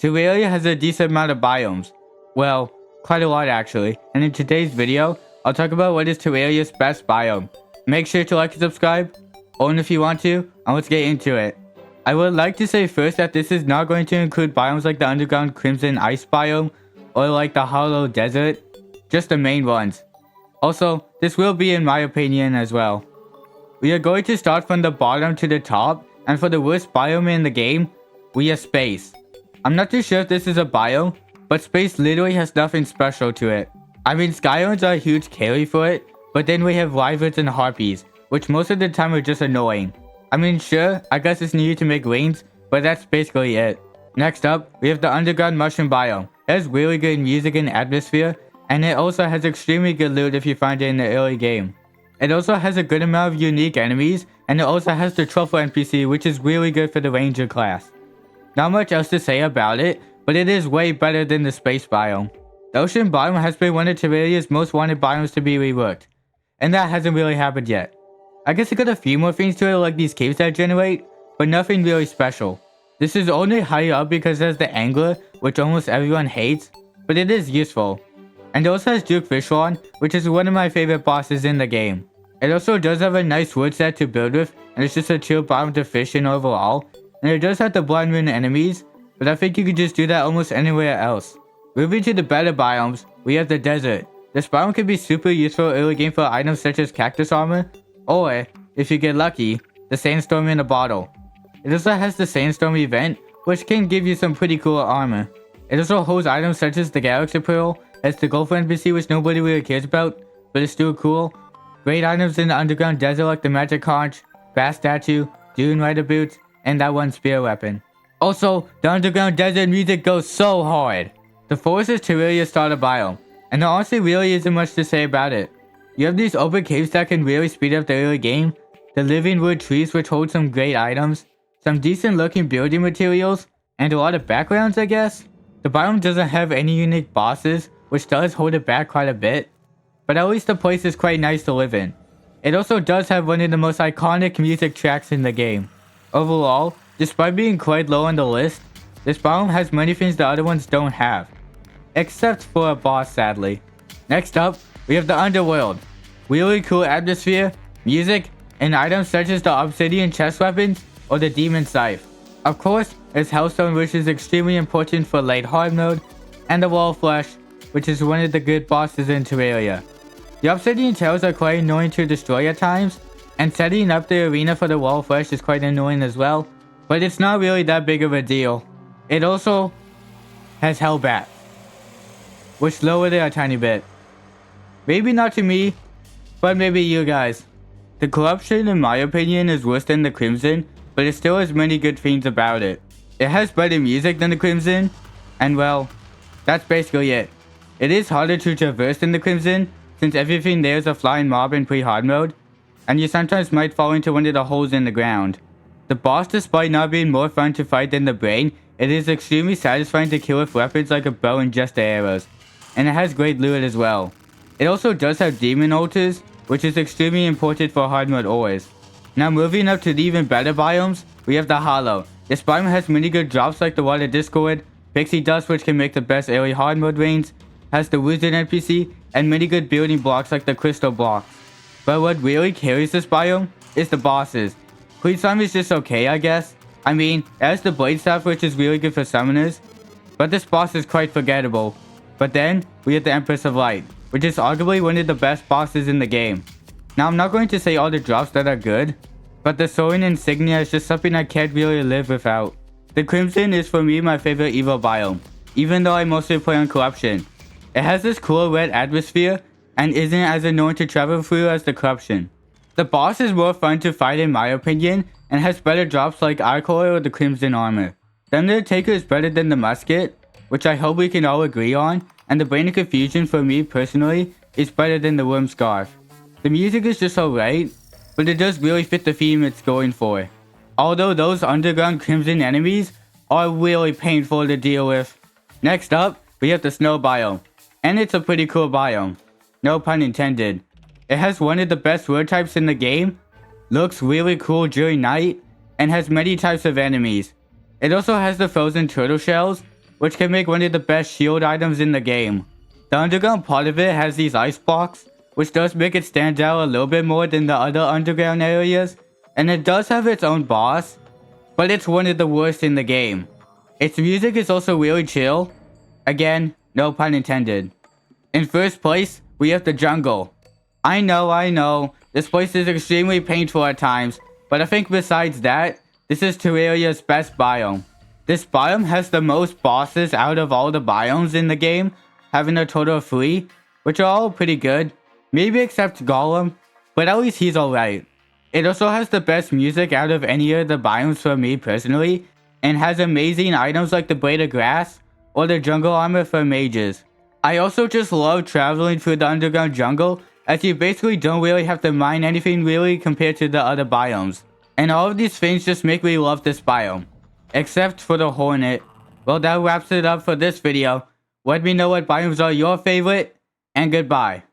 Terraria has a decent amount of biomes. Well, quite a lot actually. And in today's video, I'll talk about what is Terraria's best biome. Make sure to like and subscribe, own if you want to, and let's get into it. I would like to say first that this is not going to include biomes like the underground Crimson Ice biome, or like the Hallow Desert, just the main ones. Also, this will be in my opinion as well. We are going to start from the bottom to the top, and for the worst biome in the game, we have space. I'm not too sure if this is a biome, but space literally has nothing special to it. I mean, Skylands are a huge carry for it, but then we have wyverns and harpies, which most of the time are just annoying. I mean, sure, I guess it's needed to make lanes, but that's basically it. Next up, we have the underground mushroom biome. It has really good music and atmosphere, and it also has extremely good loot if you find it in the early game. It also has a good amount of unique enemies, and it also has the truffle NPC, which is really good for the ranger class. Not much else to say about it, but it is way better than the space biome. The ocean biome has been one of Terraria's most wanted biomes to be reworked, and that hasn't really happened yet. I guess it got a few more things to it like these caves that generate, but nothing really special. This is only higher up because there's the angler, which almost everyone hates, but it is useful. And it also has Duke Fishlon, which is one of my favorite bosses in the game. It also does have a nice wood set to build with, and it's just a chill biome to fish in overall. And it does have the blind moon enemies, but I think you could just do that almost anywhere else. Moving to the better biomes, we have the desert. This biome can be super useful early game for items such as cactus armor, or, if you get lucky, the sandstorm in a bottle. It also has the sandstorm event, which can give you some pretty cool armor. It also holds items such as the Galaxy Pearl, as the Gulf NPC which nobody really cares about, but it's still cool. Great items in the underground desert like the magic conch, bass statue, dune rider boots, and that one spear weapon. Also, the underground desert music goes so hard. The forest is Terraria's starter biome, and there honestly really isn't much to say about it. You have these open caves that can really speed up the early game, the living wood trees which hold some great items, some decent looking building materials, and a lot of backgrounds I guess. The biome doesn't have any unique bosses, which does hold it back quite a bit, but at least the place is quite nice to live in. It also does have one of the most iconic music tracks in the game. Overall, despite being quite low on the list, this biome has many things the other ones don't have. Except for a boss sadly. Next up, we have the Underworld. Really cool atmosphere, music, and items such as the obsidian chest weapons or the demon scythe. Of course, there's Hellstone, which is extremely important for late hard mode, and the Wall Flesh, which is one of the good bosses in Terraria. The obsidian tails are quite annoying to destroy at times, and setting up the arena for the Wall Flesh is quite annoying as well, but it's not really that big of a deal. It also has Hellbat, which lowered it a tiny bit. Maybe not to me, but maybe you guys. The corruption in my opinion is worse than the Crimson, but it still has many good things about it. It has better music than the Crimson, and well, that's basically it. It is harder to traverse than the Crimson, since everything there is a flying mob in pre-hard mode, and you sometimes might fall into one of the holes in the ground. The boss, despite not being more fun to fight than the Brain, it is extremely satisfying to kill with weapons like a bow and just the arrows, and it has great loot as well. It also does have demon altars, which is extremely important for hard mode always. Now moving up to the even better biomes, we have the Hallow. This biome has many good drops like the Water Discord, Pixie Dust which can make the best early hard mode rains, has the Wizard NPC, and many good building blocks like the Crystal blocks. But what really carries this biome is the bosses. Queen Slime is just okay I guess. I mean, it has the Blade Staff which is really good for summoners, but this boss is quite forgettable. But then, we have the Empress of Light, which is arguably one of the best bosses in the game. Now I'm not going to say all the drops that are good, but the Soaring Insignia is just something I can't really live without. The Crimson is for me my favorite evil biome, even though I mostly play on Corruption. It has this cool red atmosphere, and isn't as annoying to travel through as the Corruption. The boss is more fun to fight in my opinion, and has better drops like Arcoil or the Crimson armor. The Undertaker is better than the Musket, which I hope we can all agree on, and the Brain of Confusion for me personally is better than the Worm Scarf. The music is just alright, but it does really fit the theme it's going for. Although those underground Crimson enemies are really painful to deal with. Next up, we have the Snow biome, and it's a pretty cool biome. No pun intended. It has one of the best word types in the game, looks really cool during night, and has many types of enemies. It also has the frozen turtle shells, which can make one of the best shield items in the game. The underground part of it has these ice blocks, which does make it stand out a little bit more than the other underground areas, and it does have its own boss, but it's one of the worst in the game. Its music is also really chill. Again, no pun intended. In first place, we have the jungle. I know, this place is extremely painful at times, but I think besides that, this is Terraria's best biome. This biome has the most bosses out of all the biomes in the game, having a total of 3, which are all pretty good. Maybe except Golem, but at least he's alright. It also has the best music out of any of the biomes for me personally, and has amazing items like the Blade of Grass, or the jungle armor for mages. I also just love traveling through the underground jungle, as you basically don't really have to mine anything really compared to the other biomes. And all of these things just make me love this biome. Except for the Hornet. Well, that wraps it up for this video. Let me know what biomes are your favorite, and goodbye.